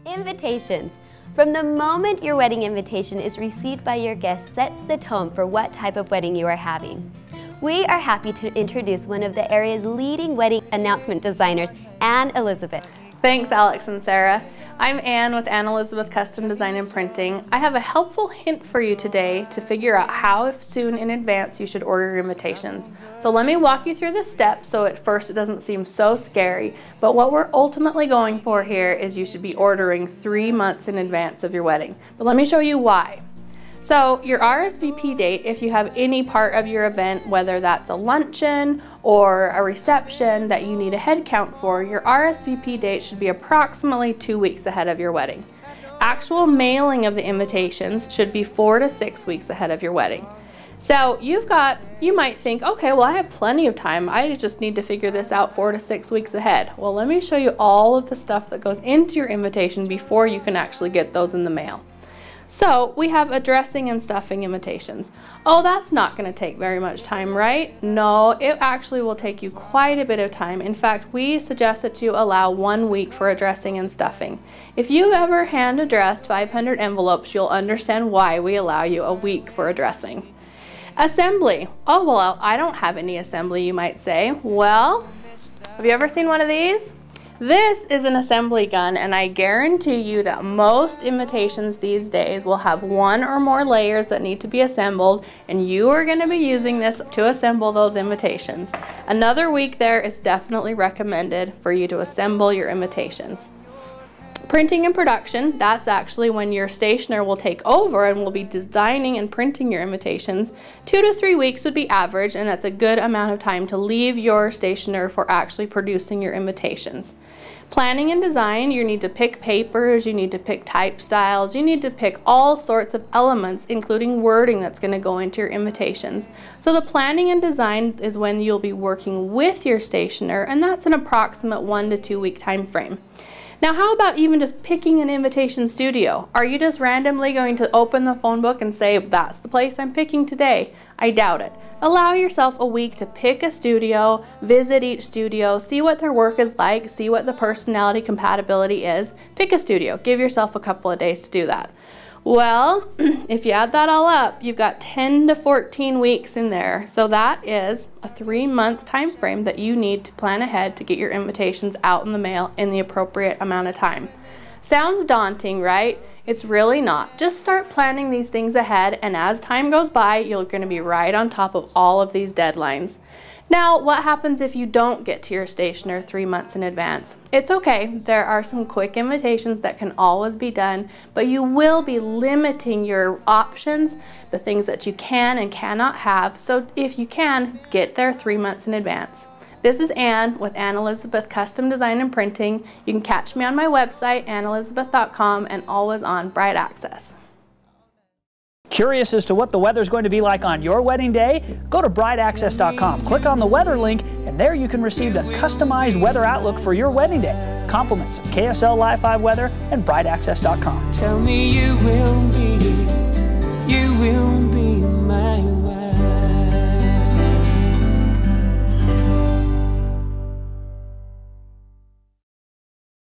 Invitations. From the moment your wedding invitation is received by your guest sets the tone for what type of wedding you are having. We are happy to introduce one of the area's leading wedding announcement designers, Anne Elizabeth. Thanks, Alex and Sarah. I'm Anne with Anne Elizabeth Custom Design and Printing. I have a helpful hint for you today to figure out how soon in advance you should order your invitations. So let me walk you through the steps so at first it doesn't seem so scary, but what we're ultimately going for here is you should be ordering 3 months in advance of your wedding. But let me show you why. So your RSVP date, if you have any part of your event, whether that's a luncheon or a reception that you need a head count for, your RSVP date should be approximately 2 weeks ahead of your wedding. Actual mailing of the invitations should be 4 to 6 weeks ahead of your wedding. So you might think, okay, well I have plenty of time. I just need to figure this out 4 to 6 weeks ahead. Well, let me show you all of the stuff that goes into your invitation before you can actually get those in the mail. So we have addressing and stuffing invitations. Oh, that's not going to take very much time, right? No, it actually will take you quite a bit of time. In fact, we suggest that you allow 1 week for addressing and stuffing. If you've ever hand addressed 500 envelopes, you'll understand why we allow you a week for addressing. Assembly. Oh, well, I don't have any assembly, you might say. Well, have you ever seen one of these? This is an assembly gun, and I guarantee you that most invitations these days will have 1 or more layers that need to be assembled, and you are going to be using this to assemble those invitations. Another week there is definitely recommended for you to assemble your invitations. Printing and production, that's actually when your stationer will take over and will be designing and printing your invitations. 2 to 3 weeks would be average, and that's a good amount of time to leave your stationer for actually producing your invitations. Planning and design, you need to pick papers, you need to pick type styles, you need to pick all sorts of elements, including wording that's going to go into your invitations. So the planning and design is when you'll be working with your stationer, and that's an approximate 1 to 2 week time frame. Now, how about even just picking an invitation studio? Are you just randomly going to open the phone book and say, that's the place I'm picking today? I doubt it. Allow yourself a week to pick a studio, visit each studio, see what their work is like, see what the personality compatibility is. Pick a studio. Give yourself a couple of days to do that. Well, if you add that all up, you've got 10 to 14 weeks in there. So that is a 3-month time frame that you need to plan ahead to get your invitations out in the mail in the appropriate amount of time. Sounds daunting, right? It's really not. Just start planning these things ahead, and as time goes by, you're going to be right on top of all of these deadlines. Now, what happens if you don't get to your stationer 3 months in advance? It's okay. There are some quick invitations that can always be done, but you will be limiting your options, the things that you can and cannot have. So if you can, get there 3 months in advance. This is Anne with Anne Elizabeth Custom Design and Printing. You can catch me on my website, AnneElizabeth.com, and always on Bride Access. Curious as to what the weather's going to be like on your wedding day? Go to brideaccess.com, click on the weather link, and there you can receive a customized weather outlook for your wedding day. Compliments of KSL Live 5 Weather and brideaccess.com. Tell me you will be